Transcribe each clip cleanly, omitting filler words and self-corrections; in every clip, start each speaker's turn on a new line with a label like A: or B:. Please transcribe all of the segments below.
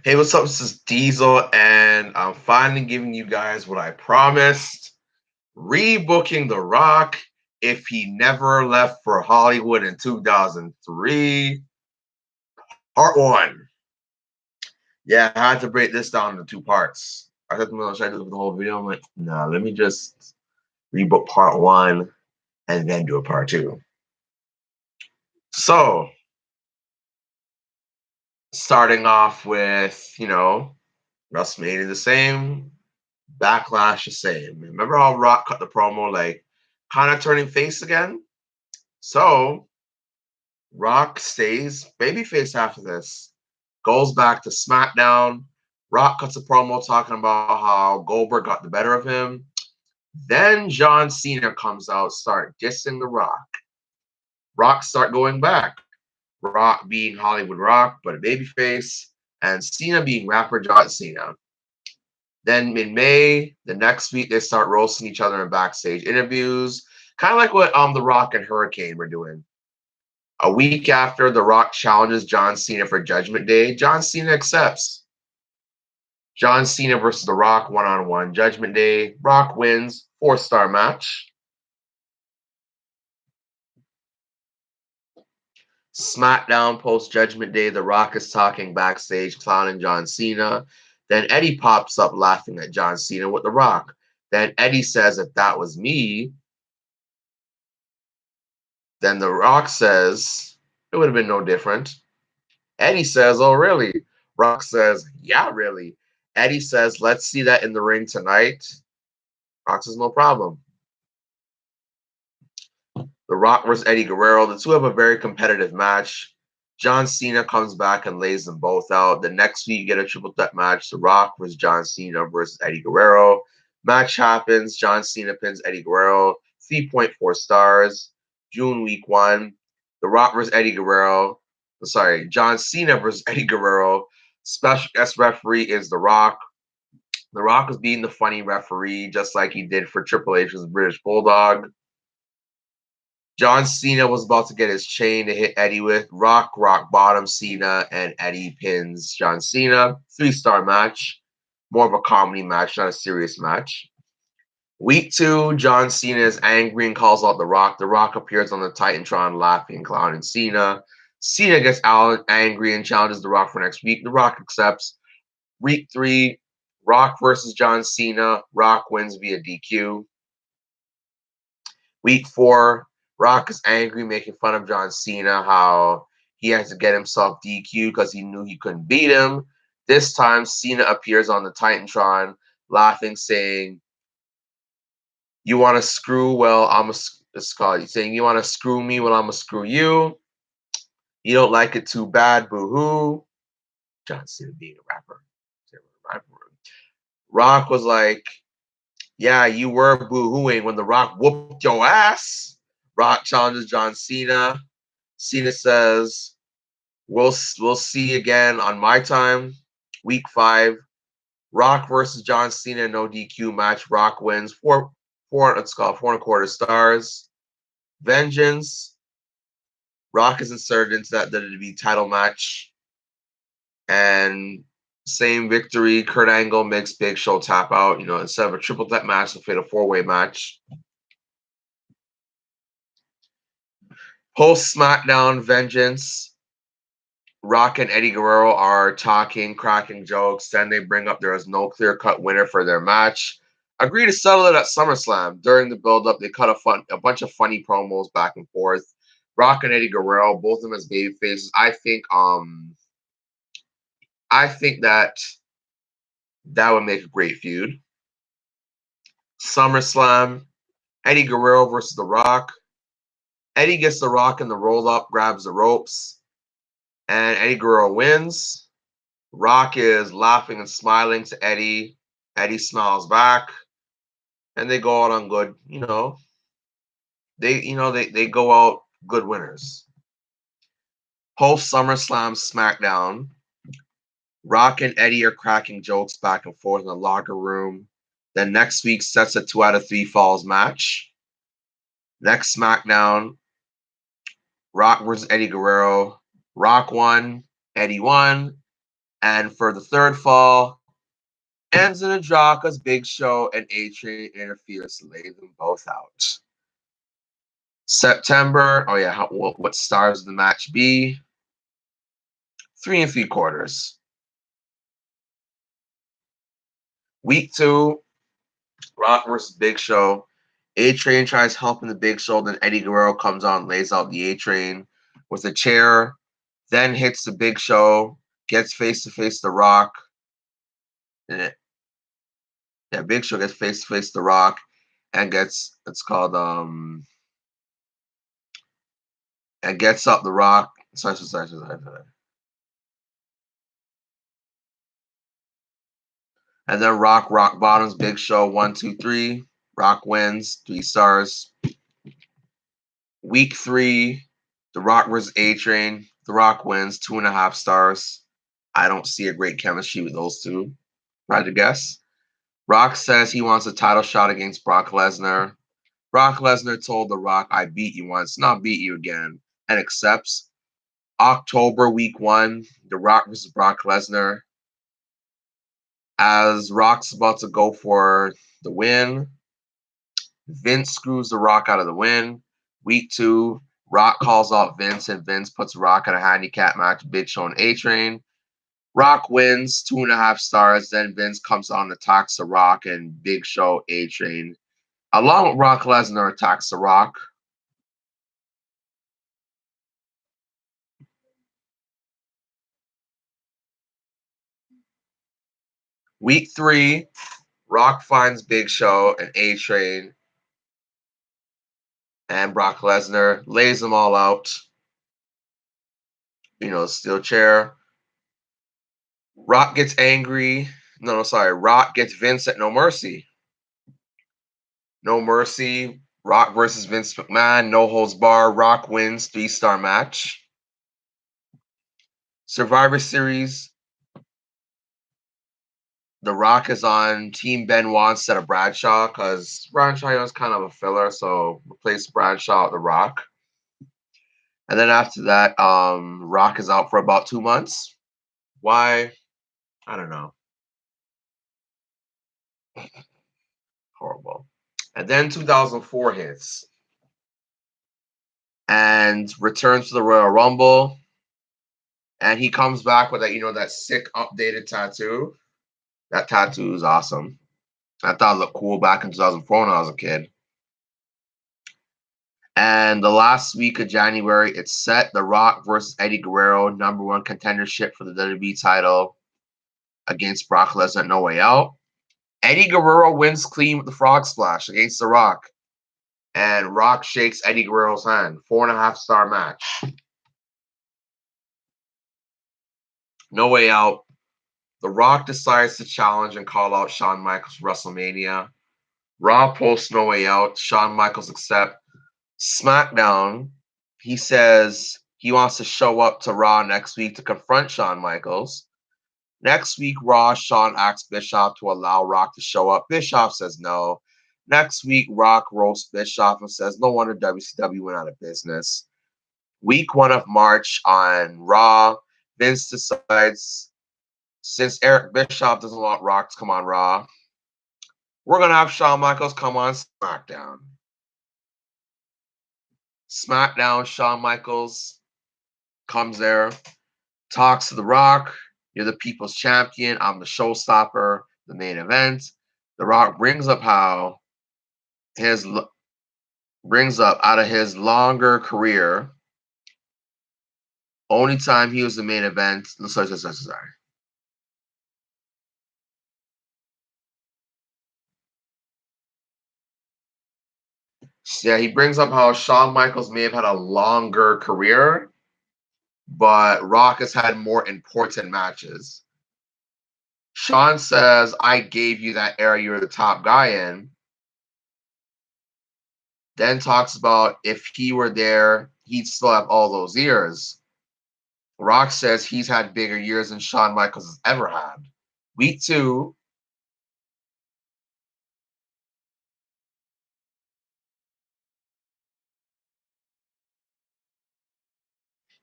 A: Hey, what's up? This is Diesel, and I'm finally giving you guys what I promised. Rebooking The Rock if he never left for Hollywood in 2003. Part one. Yeah, I had to break this down into two parts. I thought, should I do the whole video? I'm like, nah, let me just rebook part one and then do a part two. So, starting off with, WrestleMania the same, Backlash the same. Remember how Rock cut the promo like kind of turning face again? So Rock stays babyface after this. Goes back to SmackDown. Rock cuts a promo talking about how Goldberg got the better of him. Then John Cena comes out, start dissing the Rock. Rock start going back. Rock being Hollywood Rock, but a babyface, and Cena being rapper John Cena. Then in May, the next week, they start roasting each other in backstage interviews, kind of like what The Rock and Hurricane were doing. A week after, The Rock challenges John Cena for Judgment Day. John Cena accepts. John Cena versus The Rock one-on-one Judgment Day. Rock wins, 4-star match. SmackDown post Judgment Day, The Rock is talking backstage, clowning John Cena. Then Eddie pops up laughing at John Cena with The Rock. Then Eddie says, if that was me, then The Rock says, it would have been no different. Eddie says, oh, really? Rock says, yeah, really. Eddie says, let's see that in the ring tonight. Rock says, no problem. The Rock versus Eddie Guerrero. The two have a very competitive match. John Cena comes back and lays them both out. The next week, you get a triple threat match. The Rock versus John Cena versus Eddie Guerrero. Match happens. John Cena pins Eddie Guerrero. 3.4 stars. June week 1. The Rock versus Eddie Guerrero. Sorry, John Cena versus Eddie Guerrero. Special guest referee is The Rock. The Rock was being the funny referee, just like he did for Triple H's British Bulldog. John Cena was about to get his chain to hit Eddie with. Rock bottom Cena, and Eddie pins John Cena. 3-star match. More of a comedy match, not a serious match. Week 2, John Cena is angry and calls out The Rock. The Rock appears on the Titantron laughing, clowning Cena. Cena gets angry and challenges The Rock for next week. The Rock accepts. Week 3, Rock versus John Cena. Rock wins via DQ. Week 4, Rock is angry, making fun of John Cena, how he has to get himself DQ because he knew he couldn't beat him. This time, Cena appears on the Titantron, laughing, saying, you want to screw? Well, it's called, saying, you want to screw me? Well, I'm going to screw you. You don't like it too bad, boo-hoo. John Cena being a rapper. Rock was like, yeah, you were boo-hooing when The Rock whooped your ass. Rock challenges John Cena. Cena says, we'll see again on my time. Week 5, Rock versus John Cena, no DQ match. Rock wins. Four and a quarter stars. Vengeance. Rock is inserted into that WWE title match. And same victory. Kurt Angle makes Big Show tap out. Instead of a triple threat match, they'll fit a 4-way match. Post SmackDown Vengeance, Rock and Eddie Guerrero are talking, cracking jokes. Then they bring up there is no clear-cut winner for their match. Agree to settle it at SummerSlam. During the build-up, they cut a bunch of funny promos back and forth. Rock and Eddie Guerrero, both of them as baby faces. I think that would make a great feud. SummerSlam, Eddie Guerrero versus The Rock. Eddie gets The Rock in the roll-up, grabs the ropes, and Eddie Guerrero wins. Rock is laughing and smiling to Eddie. Eddie smiles back, and they go out on good. They go out good winners. Post SummerSlam SmackDown, Rock and Eddie are cracking jokes back and forth in the locker room. Then next week sets a 2 out of 3 falls match. Next SmackDown, Rock versus Eddie Guerrero. Rock won, Eddie won. And for the third fall, ends in a draw because Big Show and A-Train interferes to lay them both out. September, oh yeah, what stars of the match be? 3 3/4. Week 2, Rock versus Big Show. A-Train tries helping the Big Show, then Eddie Guerrero comes on, lays out the A-Train with a chair, then hits the Big Show, gets face to face the Rock. Yeah, Big Show gets face to face the Rock and gets and gets up the Rock. Sorry. And then Rock bottoms Big Show 1, 2, 3. Rock wins 3 stars. Week 3, The Rock versus A-Train. The Rock wins 2.5 stars. I don't see a great chemistry with those two. Try to guess. Rock says he wants a title shot against Brock Lesnar. Brock Lesnar told The Rock, I beat you once, not beat you again, and accepts. October week 1, The Rock versus Brock Lesnar. As Rock's about to go for the win, Vince screws The Rock out of the win. Week 2, Rock calls out Vince, and Vince puts Rock in a handicap match, Big Show and A-Train. Rock wins 2.5 stars. Then Vince comes on and attacks The Rock, and Big Show, A-Train, along with Brock Lesnar, attacks The Rock. Week 3, Rock finds Big Show and A-Train and Brock Lesnar, lays them all out. Steel chair. Rock gets angry. No, sorry. Rock gets Vince at No Mercy. No Mercy. Rock versus Vince McMahon. No holds bar. Rock wins 3-star match. Survivor Series. The Rock is on Team Benoit instead of Bradshaw because Bradshaw is kind of a filler, so replace Bradshaw with The Rock. And then after that, Rock is out for about 2 months. Why? I don't know. Horrible. And then 2004 hits and returns to the Royal Rumble. And he comes back with that sick updated tattoo. That tattoo is awesome. I thought it looked cool back in 2004 when I was a kid. And the last week of January, it's set The Rock versus Eddie Guerrero, #1 contendership for the WWE title against Brock Lesnar, No Way Out. Eddie Guerrero wins clean with the frog splash against The Rock. And Rock shakes Eddie Guerrero's hand. 4.5-star match. No Way Out. The Rock decides to challenge and call out Shawn Michaels for WrestleMania. Raw posts No Way Out. Shawn Michaels accepts. SmackDown, he says he wants to show up to Raw next week to confront Shawn Michaels. Next week, Raw, Shawn asks Bischoff to allow Rock to show up. Bischoff says no. Next week, Rock roasts Bischoff and says no wonder WCW went out of business. Week 1 of March on Raw, Vince decides, since Eric Bischoff doesn't want Rock to come on Raw, we're going to have Shawn Michaels come on SmackDown. SmackDown, Shawn Michaels comes there, talks to The Rock. You're the people's champion. I'm the showstopper, the main event. The Rock brings up how out of his longer career, only time he was the main event. Sorry. Yeah, he brings up how Shawn Michaels may have had a longer career, but Rock has had more important matches. Shawn says, I gave you that era you're the top guy in. Then talks about if he were there, he'd still have all those years. Rock says he's had bigger years than Shawn Michaels has ever had. Week 2.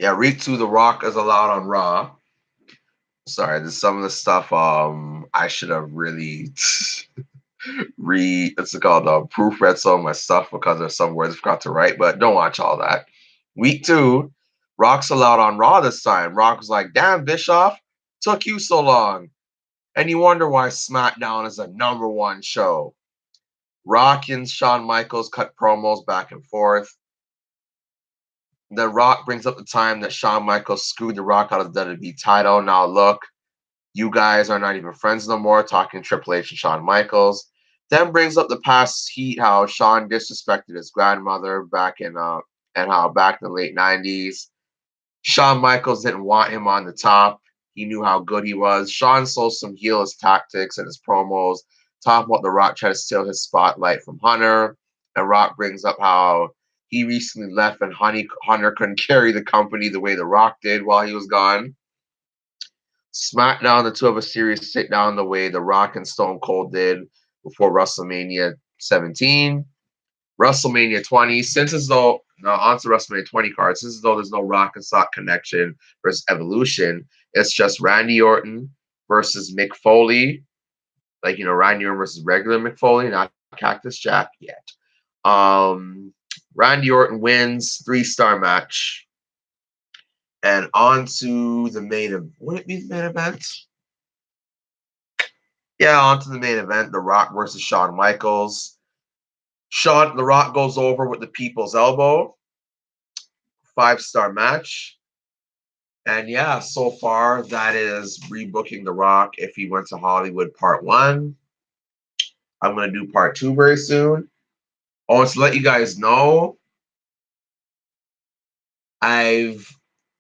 A: Yeah, week 2, The Rock is allowed on Raw. Sorry, there's some of the stuff I should have really what's it called, proofread some of my stuff because there's some words I forgot to write, but don't watch all that. Week 2, Rock's allowed on Raw this time. Rock was like, damn, Bischoff, took you so long. And you wonder why SmackDown is a #1 show. Rock and Shawn Michaels cut promos back and forth. Then Rock brings up the time that Shawn Michaels screwed The Rock out of the WWE title. Now look, you guys are not even friends no more, talking Triple H and Shawn Michaels. Then brings up the past heat, how Shawn disrespected his grandmother back in and how back in the late 90s, Shawn Michaels didn't want him on the top. He knew how good he was. Shawn sold some heelist tactics in his promos, talking about The Rock trying to steal his spotlight from Hunter. And Rock brings up how he recently left and Hunter couldn't carry the company the way The Rock did while he was gone. SmackDown, the two of a series sit down the way The Rock and Stone Cold did before WrestleMania 17. WrestleMania 20, since as though, now on to WrestleMania 20 cards, since as though there's no Rock and Sock connection versus Evolution, it's just Randy Orton versus Mick Foley. Like, Randy Orton versus regular Mick Foley, not Cactus Jack yet. Randy Orton wins, 3-star match. And on to the main event. Would it be the main event? Yeah, on to the main event. The Rock versus Shawn Michaels. The Rock goes over with the people's elbow. 5-star match. And yeah, so far that is Rebooking The Rock if he went to Hollywood Part 1. I'm going to do Part 2 very soon. Oh, to let you guys know, I'm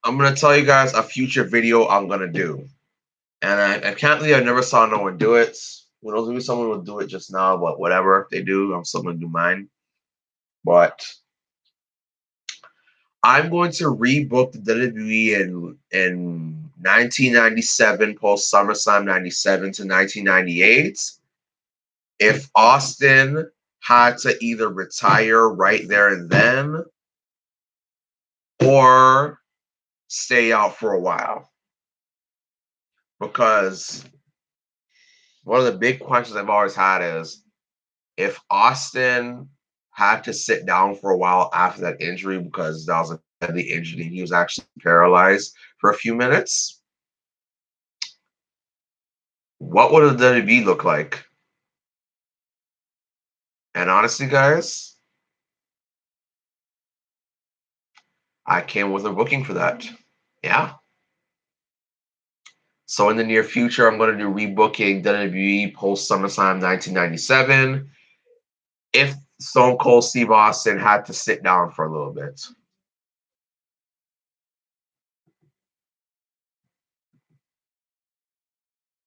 A: going to tell you guys a future video I'm going to do. And I can't believe I never saw no one do it. Well, maybe someone will do it just now, but whatever they do, I'm still going to do mine. But I'm going to rebook the WWE in 1997, post SummerSlam 97 to 1998. If Austin had to either retire right there and then or stay out for a while. Because one of the big questions I've always had is if Austin had to sit down for a while after that injury because that was a deadly injury and he was actually paralyzed for a few minutes, what would the WWE look like? And honestly, guys, I came with a booking for that. Yeah. So in the near future, I'm going to do rebooking WWE post SummerSlam 1997 if Stone Cold Steve Austin had to sit down for a little bit.